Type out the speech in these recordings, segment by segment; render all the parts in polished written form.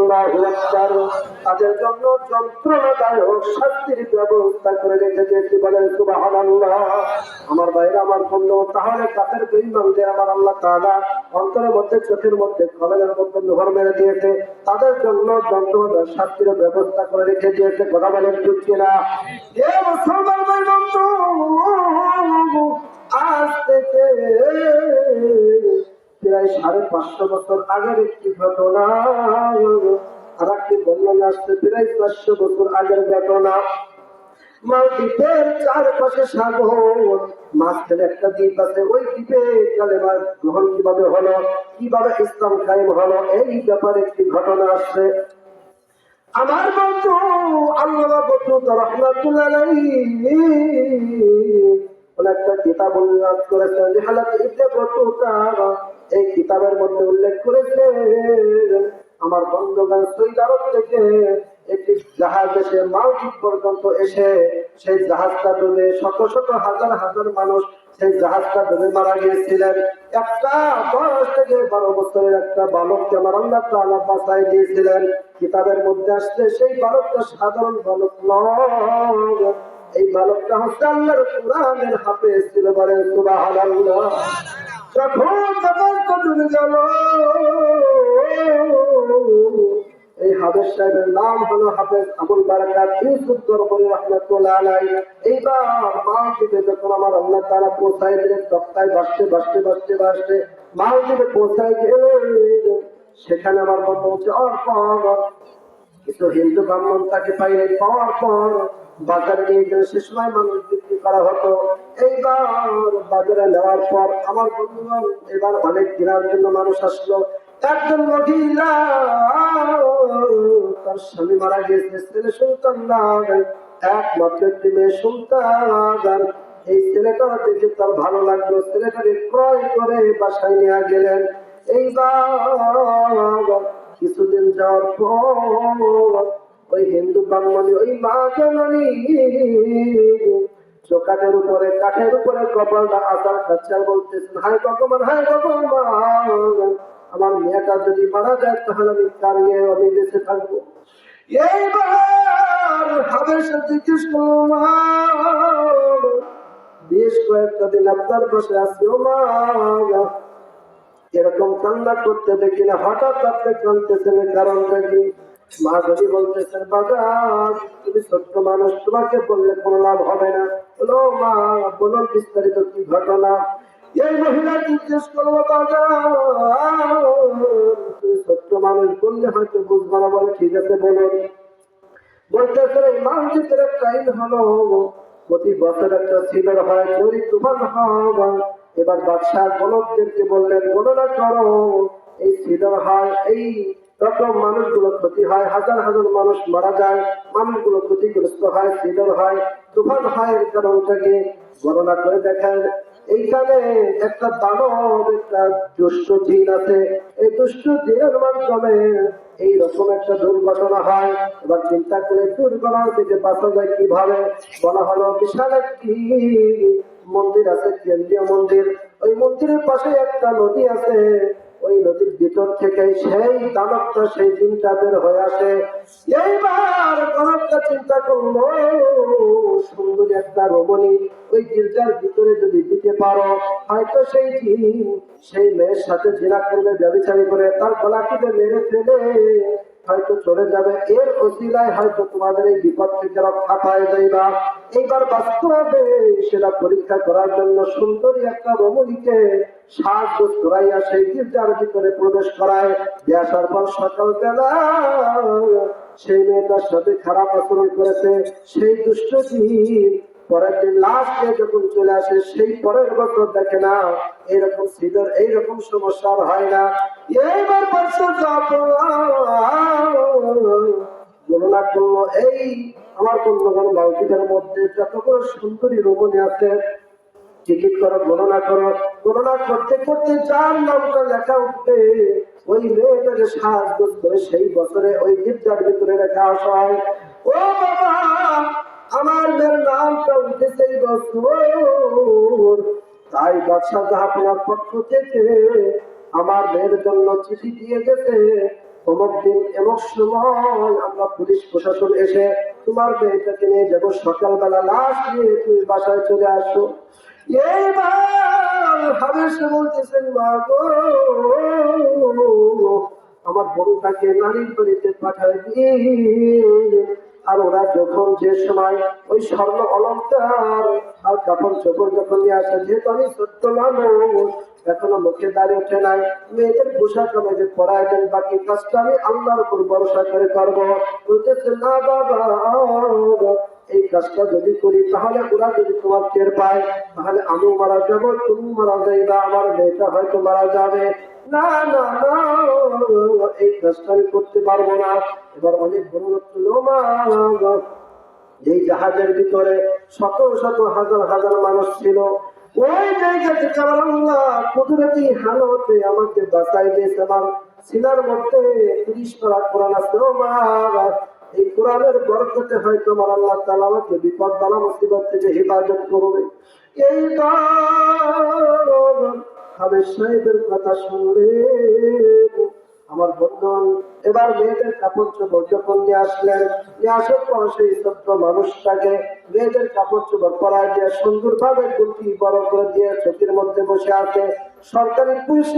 আল্লাহু আকবার। তাদের জন্য যন্ত্রণাদায়ক শাস্তির ব্যবস্থা করে রেখেছে, বলেন সুবহানাল্লাহ। আমার ভাইরা, আমার বন্ধু, তাহলে কাফের বেঈমানদের আমার আল্লাহ তাআলা অন্তরের মধ্যে, চোখের মধ্যে, কলবের মধ্যে মোহর মেরে দিয়েছে। তাদের জন্য যন্ত্রণাদায়ক শাস্তির ব্যবস্থা করে রেখে দিয়েছে। কথা বলেন ঠিক কিনা? এ মুসলমান ভাই বন্ধু, আজ থেকে প্রায় 550 বছর আগের একটি ঘটনা, আর একটি বর্ণনা আসছে প্রায় 400 বছর আগের ঘটনা। মালদ্বীপের চারপাশে সাগর, মাঝখানে একটা দ্বীপ আছে। ওই দ্বীপে কালেমা গ্রহণ কিভাবে হলো, কিভাবে ইসলাম কায়েম হলো, এই ব্যাপারে একটি ঘটনা আসছে। আমার বন্ধু আল্লামা বদরুদ্দোজা রাহমাতুল্লাহ আলাইহি একটা কিতাব উল্লেখ করেছেন, রিহালাত ইবনে বতুতা। এই কিতাবের মধ্যে উল্লেখ করেছেন, আমার বন্ধুগণ সৌদি আরব থেকে একটি জাহাজ এসে মালদ্বীপ পর্যন্ত এসে সেই জাহাজটা ডুবে শত শত হাজার হাজার মানুষ সেই জাহাজটা ডুবে মারা গিয়েছিলেন। একটা 10 থেকে 12 বছরের একটা বালককে আমার আল্লাহ তাআলা বাঁচাই দিয়েছিলেন। কিতাবের মধ্যে আসছে সেই বালকটা সাধারণ বালক নয়, এই বালকটা হচ্ছে আল্লাহর কোরআনের হাফেজ ছিল। বলেন সুবহানাল্লাহ। যখন জাহাজটা ডুবে গেল, এই হাফেজ সাহেবের নাম হলো হাফেজ আবুল বারাকাত ইউসুফ দরবারি রাহমাতুল্লাহ আলাইহি। এইবার মালদ্বীপে যখন আমার আল্লাহ তাআলা পৌঁছায় দিলেন, তক্তায় ভাসতে ভাসতে ভাসতে ভাসতে মালদ্বীপে পৌঁছায় গেলেন। সেখানে আমার বন্ধু যাওয়ার পর কিছু হিন্দু ব্রাহ্মণ তাকে পাইয়ে পাওয়ার পর বাজারে নিয়ে গেলে সে সময় মানুষ বিক্রি করা হতো। এইবার বাজারে নেওয়ার পর আমার বন্ধুগণ, এবার অনেক কেনার জন্য মানুষ আসলো। একজন মহিলা, তার স্বামী মারা গিয়েছে, ছেলে সন্তান নাই, একমাত্র একটি মেয়ে সন্তান। এই ছেলেটা দেখে তার ভালো লাগলো, ছেলেটাকে ক্রয় করে বাসায় নিয়ে গেলেন। এইবার কিছুদিন যাওয়ার পর ওই হিন্দু ব্রাহ্মণী, ওই মা জননী চোখাটের উপরে, কাঠের উপরে কপালটা আচার খাচ্ছে আর বলতেছেন, হায় ভগবান, হায় ভগবান, আমার মেয়েটা যদি মারা যায় তাহলে আমি কার নিয়ে আমি বেঁচে থাকবো। এইবার হাবেশা জিজ্ঞেস করলাম, বেশ কয়েকটা দিন আপনার বসে আছি, ও মা এরকম কান্না করতে দেখি না, হঠাৎ আপনি কাঁদতেছেন, কারণটা কি? মা যদি বলতেছেন, বাজার তুমি ছোট্ট মানুষ, তোমাকে বললে কোনো লাভ হবে না। বলো মা, বলো বিস্তারিত কি ঘটনা। এই মহিলা জিজ্ঞেস করলো, বাজার তুমি ছোট্ট মানুষ, বললে হয়তো বুঝবো না। বলে ঠিক আছে বলুন। বলতেছে, এই মালদ্বীপের একটা আইন হলো, প্রতি বছর একটা সিলর হয়, যদি তুফান হয়। এবার বাদশাহ গণকদেরকে বললেন, গণনা করো, এই সিলর হয়, এই রকম মানুষগুলো ক্ষতি হয়, হাজার হাজার মানুষ মারা যায়, মানুষগুলো ক্ষতিগ্রস্ত হয়, সিলর হয়, তুফান হয়, এর কারণটাকে গণনা করে দেখেন। এইখানে একটা দানব, একটা দুষ্ট জিন আছে, এই দুষ্ট জিনের মাধ্যমে এইরকম একটা দুর্ঘটনা হয়। এবার চিন্তা করে দুর্ঘটনা থেকে বাঁচা যায় কিভাবে? বলা হলো, বিশাল একটি মন্দির আছে, কেন্দ্রীয় মন্দির। ওই মন্দিরের পাশে একটা নদী আছে, ওই নদীর ভিতর থেকে সেই দানবটা, সেই জিনটা বের হয়ে আসে। এইবার দানবটা চিন্তা করলো, সুন্দরী একটা রমণী ওই গির্জার ভিতরে যদি দিতে পারো, হয়তো সেই জিন সেই মেয়ের সাথে জিনা করবে, ব্যভিচারী করে তার গলা টিপে মেরে ফেলে হয়তো চলে যাবে। এর ওসিলায় হয়তো তোমাদের এই বিপদ থেকে রক্ষা পায় যাইবা। এইবার বাস্তবে সেটা পরীক্ষা করার জন্য সুন্দরী একটা রমণীকে সাহায্য করাইয়া সেই গির্জার ভিতরে প্রবেশ করায়। আসার পর সকালবেলা সেই মেয়েটার সাথে খারাপ আচরণ করেছে সেই দুষ্ট জিন। পরের দিন লাস্ট ডে যখন চলে আসে, সেই পরের বছর দেখে না এইরকম সিলর, এইরকম সমস্যা হয় না। এইবার গণনা করলো, এই আমার বন্ধুগণ মালদ্বীপের মধ্যে যতগুলো সুন্দরী রমণী আছে, টিকিট করো, গণনা করো। গণনা করতে করতে যার নামটা লেখা উঠবে, ওই মেয়েটাকে সাহায্য করে সেই বছরে ওই গির্জার ভিতরে রেখে আসা হয়। ও বাবা, আমার মেয়ের নামটা উঠেছে এই বছর। তাই বাদশাহ জাহাপনার পক্ষ থেকে আমার মেয়ের জন্য চিঠি দিয়ে গেছে, অমুক দিন এমন সময় আমরা পুলিশ প্রশাসন এসে তোমার মেয়েটাকে নিয়ে যাবো, সকালবেলা লাশ নিয়ে তুমি বাসায় চলে আসো। এইবার হাবেশ বলতেছেন, মা গো, আমার বোনটাকে নারীর বাড়িতে পাঠায় দিন। আর ওরা যখন যে সময় ওই স্বর্ণ অলঙ্কার আর কাপড় চোপড় যখন নিয়ে আসে, যেহেতু আমি সত্য মানুষ, এখনো মুখে দাঁড়িয়ে ওঠে নাই, মেয়েদের পোশাক আমি যে পড়ায় দেন, বাকি কাজটা আমি আল্লাহর উপর ভরসা করে করবো। বলতেছে, না বাবা, এই কাজটা যদি করি তাহলে ওরা যদি তোমার টের পায় তাহলে আমিও মারা যাবো, তুমি মারা যাইবা, আমার মেয়েটা হয়তো মারা যাবে। না না না, এই কাজটা আমি করতে পারবো না। এবার অনেক বড় ছিল মা, এই জাহাজের ভিতরে শত শত হাজার হাজার মানুষ ছিল। ওই জায়গা থেকে আমার আল্লাহ কুদরতি হালতে আমাকে বাঁচাই দিয়েছে। আমার সিনার মধ্যে 30 পারা কোরআন আছে। ও মা, এই কোরআনের বরকতে হয়তো আমার আল্লাহ তাআলা আমাকে বিপদ বালা মুসিবত থেকে হেফাজত করবে। এইবার হাবেশ সাহেবের কথা শুনলে আমার বন্ধন এবার মেয়েদের কাপড় চোপড় যখন নিয়ে আসলেন, নিয়ে আসার পর সেই ছোট্ট মানুষটাকে মেয়েদের কাপড় চোপড় পরায় দিয়ে সুন্দরভাবে কুর্তি বড় করে দিয়ে চোখের মধ্যে বসে আছে। সরকারি পুলিশ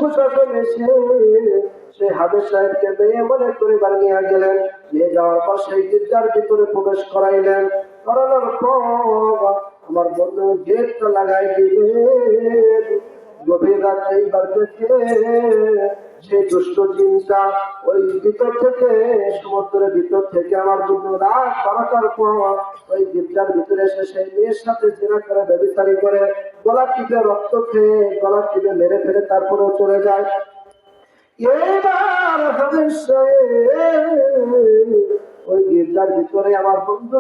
প্রশাসন এসে সেই হাবেশ সাহেবকে মেয়ে মনে করে বাড়ি নিয়ে গেলেন। নিয়ে যাওয়ার পর সেই গির্জার ভিতরে প্রবেশ করাইলেন। করানোর পর আমার বন্ধু গেটটা লাগাই দিলেন। গভীর রাত্রে এইবার দেখে সেই দুষ্ট জিনটা ওই ভিতর থেকে, সমুদ্রের ভিতর থেকে আমার বন্ধু রাত 12টার পর ওই গির্জার ভিতরে এসে সেই মেয়ের সাথে জেনা করে ব্যভিচারী করে গলা টিপে রক্ত খেয়ে গলা টিপে মেরে ফেলে তারপরেও চলে যায়। এইবার হাবেশ ওই গির্জার ভিতরে আমার বন্ধু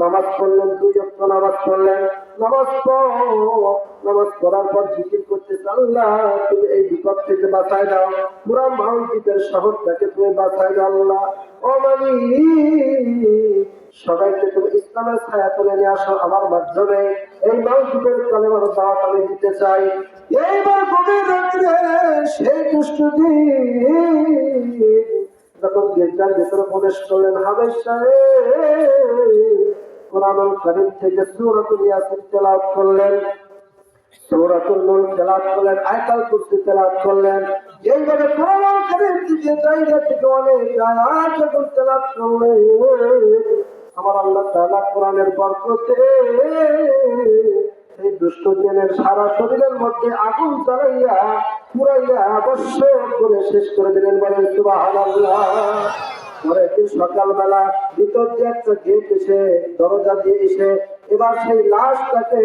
নামাজ পড়লেন, 2 ওয়াক্ত নামাজ পড়লেন। নামাজ পড়ার পর জিকির করতেছে, আল্লাহ তুমি এই বিপদ থেকে বাঁচায় দাও, পুরা মালদ্বীপের শহরটাকে তুমি বাঁচায় দাও আল্লাহ। ও মালিক, সবাইকে তুমি ইসলামের ছায়া তুলে নিয়ে আসো, আমার মাধ্যমে এই মালদ্বীপের কালেমার দাওয়াত আমি দিতে চাই। এইবার গভীর রাত্রে সেই দুষ্টুটি যখন গির্জার ভিতরে প্রবেশ করলেন, হাবেশ সাহেব কোরআনুল কারীম থেকে সূরাতুল ইয়াসিন তেলাওয়াত করলেন, সূরাতুল নূর তেলাওয়াত করলেন, আয়াতুল কুরসি তেলাওয়াত করলেন। এইভাবে কোরআনুল কারীম থেকে জায়গা থেকে অনেক আয়াত যখন তেলাওয়াত করলেন, আমার আল্লাহ তাআলা কোরআনের বরকতে এই দুষ্ট জিনের সারা শরীরের মধ্যে আগুন জ্বালাইয়া পুরাইয়া অবশ্য করে শেষ করে দিলেন। বলেন সুবহানাল্লাহ। পরে দিন সকালবেলা ভিতর দিয়ে একটা গেট এসে দরজা দিয়ে এসে এবার সেই লাশটাকে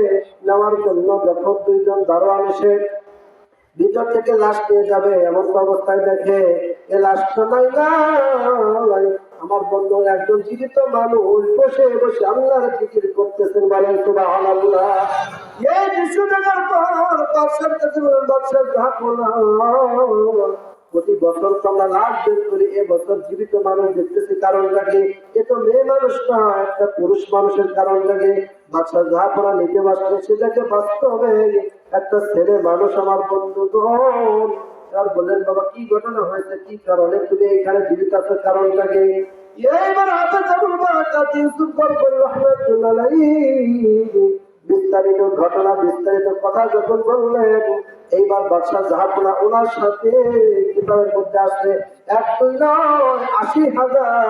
নেওয়ার জন্য যখন 2 জন দারোয়ান এসে ভিতর থেকে লাশ নিয়ে যাবে, এমন অবস্থায় দেখে এ লাশটা নাই। আমার বন্ধু একজন জীবিত মানুষ বসে বসে আল্লাহর জিকির করতেছেন। বলেন সুবহানাল্লাহ। এই দৃশ্য দেখার পর বাদশার কাছে বলেন, বাদশাহ ঝাঁকুনা, প্রতি বছর তো আমরা লাশ বের করি, এবছর জীবিত মানুষ দেখতেছি, কারণটা কি? এ তো মেয়ে মানুষ না, একটা পুরুষ মানুষের কারণটা কি? বাদশাহ ঝাঁকুনা নিতে পারছে, সেটাকে বাস্তবে একটা ছেলে মানুষ। আমার বন্ধুগণ আর বললেন, বাবা কি ঘটনা হয়েছে, কি কারণে তুমি এখানে জীবিত আছো, কারণটা কি? এইবার হাফেজ আবুল বারাকাত ইউসুফ গফুর রাহমাতুল্লাহ আলাইহি বিস্তারিত ঘটনা বিস্তারিত কথা যখন বললেন, এইবার বাদশাহ ঝাঁকুনা ওনার সাথে কিতাবের মধ্যে আসছে 1 2 নয় 80,000